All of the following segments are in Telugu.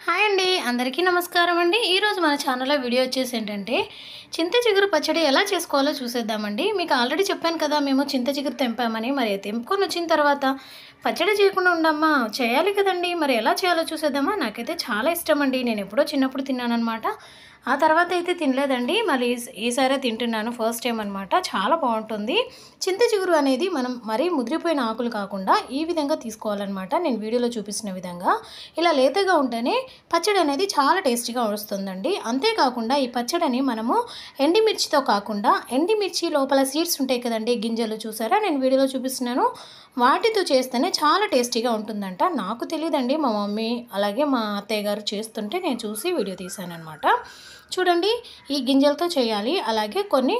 హాయ్ అండి, అందరికీ నమస్కారం అండి. ఈరోజు మన ఛానల్లో వీడియో వచ్చేసి ఏంటంటే చింత చిగురు పచ్చడి ఎలా చేసుకోవాలో చూసేద్దామండి. మీకు ఆల్రెడీ చెప్పాను కదా, మేము చింత చిగురు తెంపామని. మరి తెంపుకొని వచ్చిన తర్వాత పచ్చడి చేయకుండా ఉండమ్మా, చేయాలి కదండి. మరి ఎలా చేయాలో చూసేద్దామా. నాకైతే చాలా ఇష్టం అండి, నేను ఎప్పుడో చిన్నప్పుడు తిన్నానమాట. ఆ తర్వాత అయితే తినలేదండి, మళ్ళీ ఈసారే తింటున్నాను, ఫస్ట్ టైం అనమాట. చాలా బాగుంటుంది. చింత చిగురు అనేది మనం మరీ ముదిరిపోయిన ఆకులు కాకుండా ఈ విధంగా తీసుకోవాలన్నమాట. నేను వీడియోలో చూపిస్తున్న విధంగా ఇలా లేతగా ఉంటేనే పచ్చడి అనేది చాలా టేస్టీగా వస్తుందండి. అంతేకాకుండా ఈ పచ్చడిని మనము ఎండిమిర్చితో కాకుండా, ఎండిమిర్చి లోపల సీడ్స్ ఉంటాయి కదండి, గింజలు, చూసారా నేను వీడియోలో చూపిస్తున్నాను, వాటితో చేస్తేనే చాలా టేస్టీగా ఉంటుందంట. నాకు తెలియదండి, మా మమ్మీ అలాగే మా అత్తయ్య గారు చేస్తుంటే నేను చూసి వీడియో తీశాను అనమాట. చూడండి, ఈ గింజలతో చేయాలి. అలాగే కొన్ని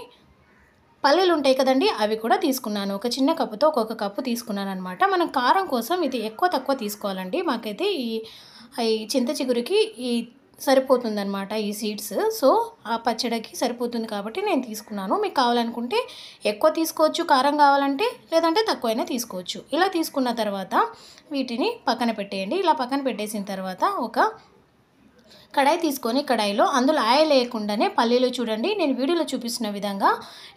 పల్లీలు ఉంటాయి కదండి, అవి కూడా తీసుకున్నాను. ఒక చిన్న కప్పుతో ఒక్కొక్క కప్పు తీసుకున్నాను అనమాట. మనం కారం కోసం ఇది ఎక్కువ తక్కువ తీసుకోవాలండి. మాకైతే ఈ చింత చిగురికి ఈ సరిపోతుందన్నమాట, ఈ సీడ్స్. సో ఆ పచ్చడికి సరిపోతుంది కాబట్టి నేను తీసుకున్నాను. మీకు కావాలనుకుంటే ఎక్కువ తీసుకోవచ్చు కారం కావాలంటే, లేదంటే తక్కువైనా తీసుకోవచ్చు. ఇలా తీసుకున్న తర్వాత వీటిని పక్కన పెట్టేయండి. ఇలా పక్కన పెట్టేసిన తర్వాత ఒక కడాయి తీసుకొని, కడాయిలో అందులో ఆయిల్ వేయకుండానే పల్లీలు, చూడండి నేను వీడియోలో చూపిస్తున్న విధంగా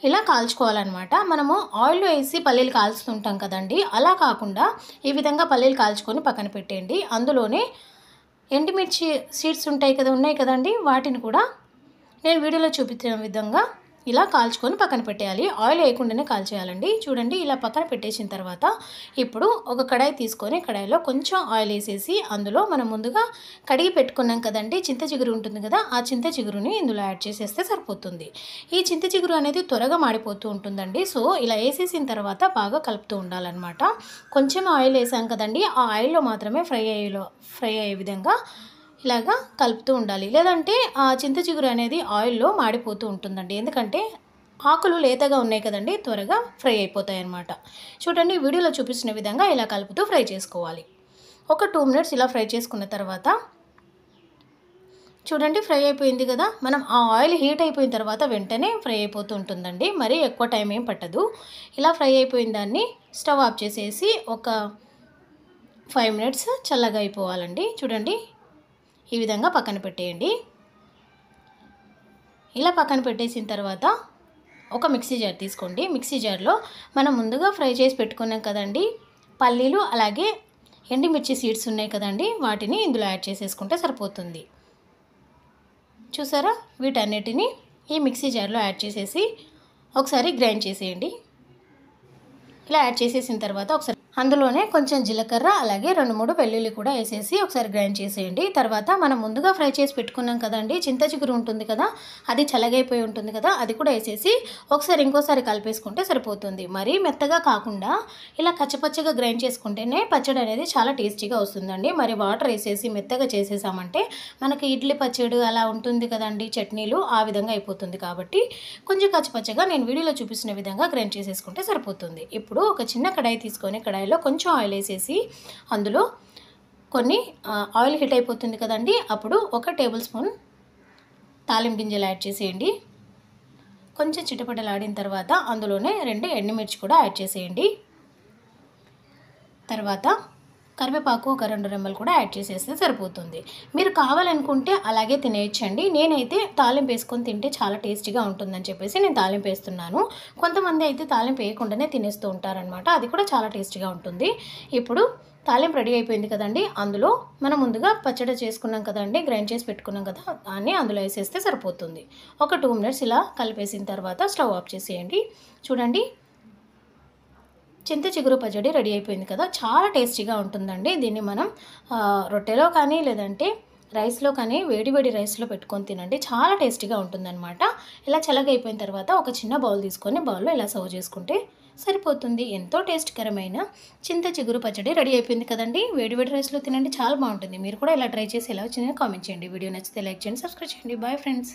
ఇలా కాల్చుకోవాలన్నమాట. మనము ఆయిల్లో వేసి పల్లీలు కాల్చుతుంటాం కదండి, అలా కాకుండా ఈ విధంగా పల్లీలు కాల్చుకొని పక్కన పెట్టేయండి. అందులోనే ఎండుమిర్చి సీడ్స్ ఉన్నాయి కదండి, వాటిని కూడా నేను వీడియోలో చూపించిన విధంగా ఇలా కాల్చుకొని పక్కన పెట్టేయాలి. ఆయిల్ వేయకుండానే కాల్చేయాలండి. చూడండి, ఇలా పక్కన పెట్టేసిన తర్వాత ఇప్పుడు ఒక కడాయి తీసుకొని, కడాయిలో కొంచెం ఆయిల్ వేసేసి అందులో మనం ముందుగా కడిగి పెట్టుకున్నాం కదండి చింత చిగురు ఉంటుంది కదా, ఆ చింత చిగురుని ఇందులో యాడ్ చేసేస్తే సరిపోతుంది. ఈ చింత చిగురు అనేది త్వరగా మాడిపోతూ ఉంటుందండి. సో ఇలా వేసేసిన తర్వాత బాగా కలుపుతూ ఉండాలన్నమాట. కొంచెం ఆయిల్ వేసాం కదండి, ఆ ఆయిల్లో మాత్రమే ఫ్రై అయ్యే విధంగా ఇలాగా కలుపుతూ ఉండాలి. లేదంటే ఆ చింత చిగురు అనేది ఆయిల్లో మాడిపోతూ ఉంటుందండి. ఎందుకంటే ఆకులు లేతగా ఉన్నాయి కదండి, త్వరగా ఫ్రై అయిపోతాయి అన్నమాట. చూడండి, వీడియోలో చూపిస్తున్న విధంగా ఇలా కలుపుతూ ఫ్రై చేసుకోవాలి. ఒక 2 మినిట్స్ ఇలా ఫ్రై చేసుకున్న తర్వాత చూడండి, ఫ్రై అయిపోయింది కదా. మనం ఆ ఆయిల్ హీట్ అయిపోయిన తర్వాత వెంటనే ఫ్రై అయిపోతూ ఉంటుందండి, మరి ఎక్కువ టైం ఏం పట్టదు. ఇలా ఫ్రై అయిపోయిన దాన్ని స్టవ్ ఆఫ్ చేసేసి ఒక 5 మినిట్స్ చల్లగా అయిపోవాలండి. చూడండి, ఈ విధంగా పక్కన పెట్టేయండి. ఇలా పక్కన పెట్టేసిన తర్వాత ఒక మిక్సీ జార్ తీసుకోండి. మిక్సీ జార్లో మనం ముందుగా ఫ్రై చేసి పెట్టుకున్నాం కదండి పల్లీలు, అలాగే ఎండుమిర్చి సీడ్స్ ఉన్నాయి కదండి, వాటిని ఇందులో యాడ్ చేసేసుకుంటే సరిపోతుంది. చూసారా, వీటన్నిటిని ఈ మిక్సీ జార్లో యాడ్ చేసేసి ఒకసారి గ్రైండ్ చేసేయండి. ఇలా యాడ్ చేసేసిన తర్వాత ఒకసారి అందులోనే కొంచెం జీలకర్ర, అలాగే 2-3 వెల్లుల్లి కూడా వేసేసి ఒకసారి గ్రైండ్ చేసేయండి. తర్వాత మనం ముందుగా ఫ్రై చేసి పెట్టుకున్నాం కదండి చింత చిగురు ఉంటుంది కదా, అది చల్లగైపోయి ఉంటుంది కదా, అది కూడా వేసేసి ఒకసారి ఇంకోసారి కలిపేసుకుంటే సరిపోతుంది. మరీ మెత్తగా కాకుండా ఇలా కచ్చపచ్చగా గ్రైండ్ చేసుకుంటేనే పచ్చడి అనేది చాలా టేస్టీగా వస్తుందండి. మరి వాటర్ వేసేసి మెత్తగా చేసేసామంటే మనకి ఇడ్లీ పచ్చడి అలా ఉంటుంది కదండి, చట్నీలు, ఆ విధంగా అయిపోతుంది. కాబట్టి కొంచెం కచ్చపచ్చగా నేను వీడియోలో చూపిస్తున్న విధంగా గ్రైండ్ చేసేసుకుంటే సరిపోతుంది. ఇప్పుడు ఒక చిన్న కడాయి తీసుకొని, కడాయిలో కొంచెం ఆయిల్ వేసేసి అందులో కొన్ని ఆయిల్ హీట్ అయిపోతుంది కదండి, అప్పుడు 1 టేబుల్ స్పూన్ తాలింపు గింజలు యాడ్ చేసేయండి. కొంచెం చిటపటలాడిన తర్వాత అందులోనే 2 ఎండుమిర్చి కూడా యాడ్ చేసేయండి. తర్వాత కరివేపాకు ఒక 2 రెమ్మలు కూడా యాడ్ చేసేస్తే సరిపోతుంది. మీరు కావాలనుకుంటే అలాగే తినేయచ్చండి. నేనైతే తాలింపు వేసుకొని తింటే చాలా టేస్టీగా ఉంటుందని చెప్పేసి నేను తాలింపు వేస్తున్నాను. కొంతమంది అయితే తాలింపు వేయకుండానే తినేస్తూ ఉంటారనమాట, అది కూడా చాలా టేస్టీగా ఉంటుంది. ఇప్పుడు తాలింపు రెడీ అయిపోయింది కదండి, అందులో మనం ముందుగా పచ్చడి చేసుకున్నాం కదండి, గ్రైండ్ చేసి పెట్టుకున్నాం కదా, దాన్ని అందులో వేసేస్తే సరిపోతుంది. ఒక 2 మినిట్స్ ఇలా కలిపేసిన తర్వాత స్టవ్ ఆఫ్ చేసేయండి. చూడండి, చింత చిగురు పచ్చడి రెడీ అయిపోయింది కదా, చాలా టేస్టీగా ఉంటుందండి. దీన్ని మనం రొట్టెలో కానీ, లేదంటే రైస్లో కానీ, వేడి వేడి రైస్లో పెట్టుకొని తినండి, చాలా టేస్టీగా ఉంటుందన్నమాట. ఇలా చల్లగా అయిపోయిన తర్వాత ఒక చిన్న బౌల్ తీసుకొని బౌల్లో ఇలా సర్వ్ చేసుకుంటే సరిపోతుంది. ఎంతో టేస్ట్కరమైన చింత చిగురు పచ్చడి రెడీ అయిపోయింది కదండి. వేడి వేడి రైస్లో తినండి, చాలా బాగుంటుంది. మీరు కూడా ఇలా ట్రై చేసి ఎలా వచ్చిందో కామెంట్ చేయండి. వీడియో నచ్చితే లైక్ చేయండి, సబ్స్క్రైబ్ చేయండి. Bye friends.